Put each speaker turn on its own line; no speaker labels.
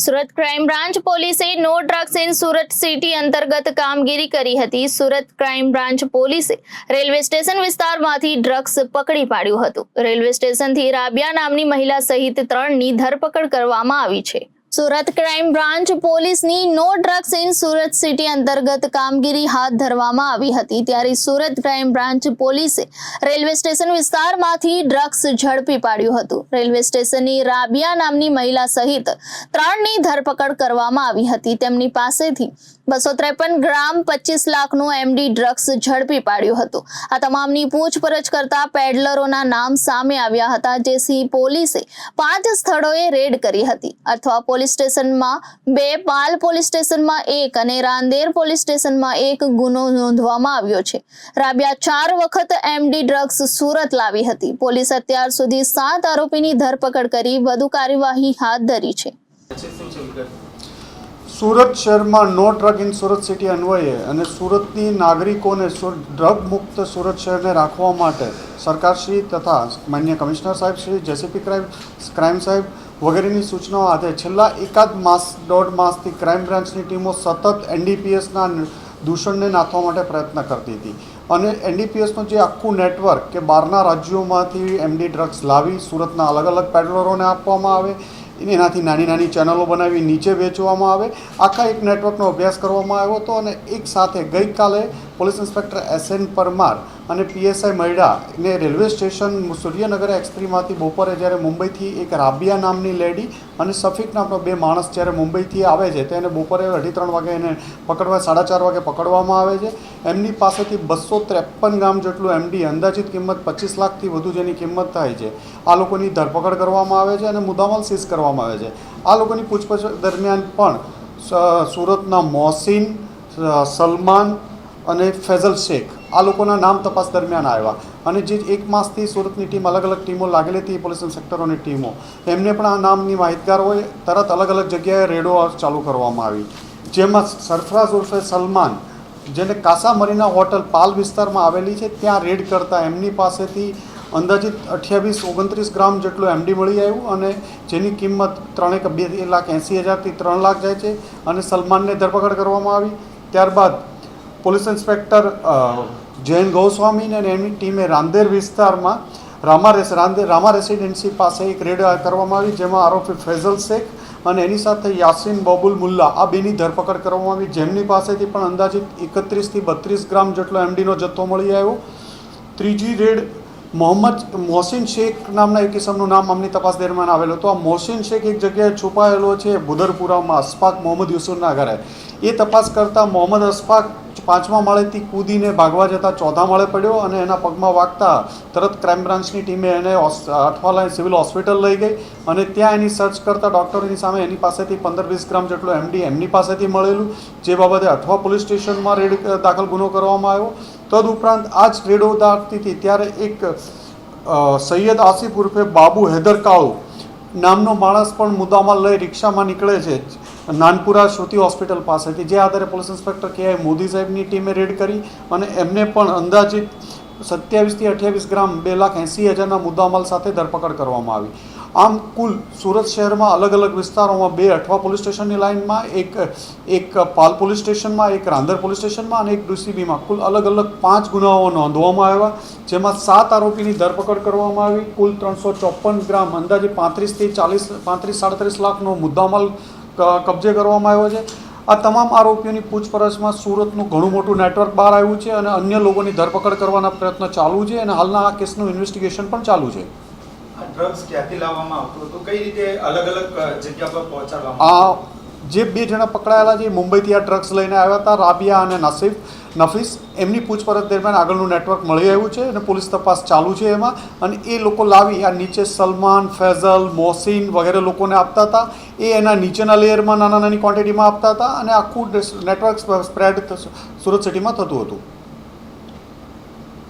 Surat crime branch પોલીસે no drugs in Surat city અંતર્ગત કામગીરી કરી હતી। સુરત ક્રાઇમ બ્રાન્ચ પોલીસે રેલવે સ્ટેશન વિસ્તારમાંથી ડ્રગ્સ પકડી પાડ્યું હતું। રેલવે સ્ટેશનથી રાબિયા નામની મહિલા સહિત 3ની ધરપકડ કરવામાં આવી છે। સુરત ક્રાઇમ બ્રાન્ચ પોલીસની no drugs in Surat city અંતર્ગત કામગીરી હાથ ધરવામાં આવી હતી। ત્યારે સુરત ક્રાઇમ બ્રાન્ચ પોલીસે રેલવે સ્ટેશન વિસ્તારમાંથી ડ્રગ્સ ઝડપી પાડ્યું હતું। રેલવે સ્ટેશનની રાબિયા નામની મહિલા સહિત 3ની ધરપકડ કરવામાં આવી હતી। તેમની પાસેથી 253 ગ્રામ 25 લાખનું એમડી ડ્રગ્સ ઝડપી પાડ્યું હતું। આ તમામની પૂછપરછ કરતા પેડલરોના નામ સામે આવ્યા હતા, જેથી પોલીસે 5 સ્થળોએ રેડ કરી હતી। અથવા પોલીસ સ્ટેશનમાં 2, પાલ પોલીસ સ્ટેશનમાં 1 અને રાંદેર પોલીસ સ્ટેશનમાં 1 ગુનો નોંધવામાં આવ્યો છે। રાબિયા 4 વખત એમડી ડ્રગ્સ સુરત લાવી હતી। પોલીસ અત્યાર સુધી 7 આરોપીની ધરપકડ કરી વધુ કાર્યવાહી હાથ ધરી છે।
સુરત શહેરમાં નો ડ્રગ ઇન સુરત સિટી અન્વયે અને સુરતની નાગરિકોને ડ્રગ મુક્ત સુરત શહેરને રાખવા માટે સરકારશ્રી તથા માન્ય કમિશનર સાહેબ શ્રી, જેસીપી ક્રાઇમ સાહેબ વગેરેની સૂચનાઓ આધારે છેલ્લા એકાદ માસ 1.5 માસથી ક્રાઇમ બ્રાન્ચની ટીમો સતત એનડીપીએસના દૂષણને નાથવા માટે પ્રયત્ન કરતી હતી। અને એનડીપીએસનું જે આખું નેટવર્ક કે બહારના રાજ્યોમાંથી એમડી ડ્રગ્સ લાવી સુરતના અલગ અલગ પેડલરોને આપવામાં આવે, એનાથી નાની નાની ચેનલો બનાવી નીચે વેચવામાં આવે, આખા એક નેટવર્કનો અભ્યાસ કરવામાં આવ્યો હતો। અને એક સાથે ગઈકાલે પોલીસ ઇન્સ્પેક્ટર SN પરમાર અને PSI મૈડાને રેલવે સ્ટેશન સૂર્યનગર એક્સપ્રેસમાંથી બપોરે જ્યારે મુંબઈથી એક રાબિયા નામની લેડી અને સફીક નામનો 2 માણસ જ્યારે મુંબઈથી આવે છે, તેને બપોરે 2:30 વાગે એને પકડવા 4:30 વાગે પકડવામાં આવે છે। એમની પાસેથી 253 ગ્રામ જેટલું એમડી, અંદાજિત કિંમત 25 લાખથી વધુ જેની કિંમત થાય છે, આ લોકોની ધરપકડ કરવામાં આવે છે અને મુદ્દામાલ સીઝ કરવામાં આવે છે। આ લોકોની પૂછપરછ દરમિયાન પણ સુરતના મોહસિન, સલમાન અને ફૈઝલ શેખ આ લોકોના નામ તપાસ દરમિયાન આવ્યા। અને જે 1 માસથી સુરતની ટીમ અલગ અલગ ટીમો લાગેલી હતી, પોલીસ ઇન્સ્પેક્ટરોની ટીમો, એમને પણ આ નામની માહિતગાર હોય તરત અલગ અલગ જગ્યાએ રેડો ચાલુ કરવામાં આવી, જેમાં સરફરાઝ ઉર્ફે સલમાન, જેને કાસા મરીના હોટલ પાલ વિસ્તારમાં આવેલી છે, ત્યાં રેડ કરતા એમની પાસેથી અંદાજિત 28-29 ગ્રામ જેટલું એમડી મળી આવ્યું અને જેની કિંમત 2,80,000થી 3 લાખ જાય છે અને સલમાનને ધરપકડ કરવામાં આવી। ત્યારબાદ પોલીસ ઇન્સ્પેક્ટર જૈન ગોસ્વામી અને એમની ટીમે રાંદેર વિસ્તારમાં રામા રેસિડેન્સી પાસે એક રેડ કરવામાં આવી, જેમાં આરોપી ફૈઝલ શેખ અને એની સાથે યાસીન બબુલ મુલ્લા આ 2ની ધરપકડ કરવામાં આવી, જેમની પાસેથી પણ અંદાજિત 31થી 32 ગ્રામ જેટલો એમડીનો જથ્થો મળી આવ્યો। ત્રીજી રેડ મોહસિન શેખ નામના એક કિસમનું નામ અમની તપાસ દરમિયાન આવેલું હતું। આ મોહસિન શેખ એક જગ્યાએ છુપાયેલો છે બુદરપુરામાં અશફાક મોહમ્મદ યુસુફના ઘરે। એ તપાસ કરતાં મોહમ્મદ અશફાક 5મા માળેથી કૂદીને ભાગવા જતાં 4થા માળે પડ્યો અને એના પગમાં વાગતા તરત ક્રાઇમ બ્રાન્ચની ટીમે એને અઠવાલા સિવિલ હોસ્પિટલ લઈ ગઈ અને ત્યાં એની સર્ચ કરતાં ડૉક્ટરોની સામે એની પાસેથી 15-20 ગ્રામ જેટલું એમડી એમની પાસેથી મળેલું, જે બાબતે અઠવા પોલીસ સ્ટેશનમાં રેડ દાખલ ગુનો કરવામાં આવ્યો। તદુપરાંત આ જ રેડો દાખતી હતી ત્યારે એક સૈયદ આસિફ ઉર્ફે બાબુ હૈદર કાળુ નામનો માણસ પણ મુદ્દામાલ લઈ રિક્ષામાં નીકળે છે નાનપુરા શ્રુતિ હોસ્પિટલ પાસેથી, જે આધારે પોલીસ ઇન્સ્પેક્ટર KI મોદી સાહેબની ટીમે રેડ કરી અને એમને પણ અંદાજિત 27થી 28 ગ્રામ 2,80,000ના મુદ્દામાલ સાથે ધરપકડ કરવામાં આવી। આમ કુલ સુરત શહેરમાં અલગ અલગ વિસ્તારોમાં 2 અઠવા પોલીસ સ્ટેશનની લાઇનમાં, એક પાલ પોલીસ સ્ટેશનમાં, એક રાંદેર પોલીસ સ્ટેશનમાં અને એક DCBમાં કુલ અલગ અલગ 5 ગુનાઓ નોંધવામાં આવ્યા, જેમાં 7 આરોપીની ધરપકડ કરવામાં આવી। કુલ 354 ગ્રામ અંદાજે 35-37 લાખનો મુદ્દામાલ કબજે કરવામાં આવ્યો છે। આ તમામ આરોપીઓની પૂછપરછમાં સુરતનું ઘણું મોટું નેટવર્ક બહાર આવ્યું છે અને અન્ય લોકોની ધરપકડ કરવાના પ્રયત્ન ચાલુ છે અને હાલના આ કેસનું ઇન્વેસ્ટિગેશન પણ ચાલુ છે।
ડ્રગ્સ ક્યાંથી લાવવામાં આવતું હતું, કઈ રીતે અલગ અલગ જગ્યા પર પહોંચાડવામાં?
જે 2 જણા પકડાયેલા છે મુંબઈથી આ ડ્રગ્સ લઈને આવ્યા હતા, રાબિયા અને નફીસ, એમની પૂછપરછ દરમિયાન આગળનું નેટવર્ક મળી આવ્યું છે અને પોલીસ તપાસ ચાલુ છે એમાં। અને એ લોકો લાવી આ નીચે સલમાન, ફૈઝલ, મોહસિન વગેરે લોકોને આપતા હતા, એ એના નીચેના લેયરમાં નાની ક્વોન્ટિટીમાં આપતા હતા અને આખું નેટવર્ક સ્પ્રેડ સુરત સિટીમાં થતું હતું।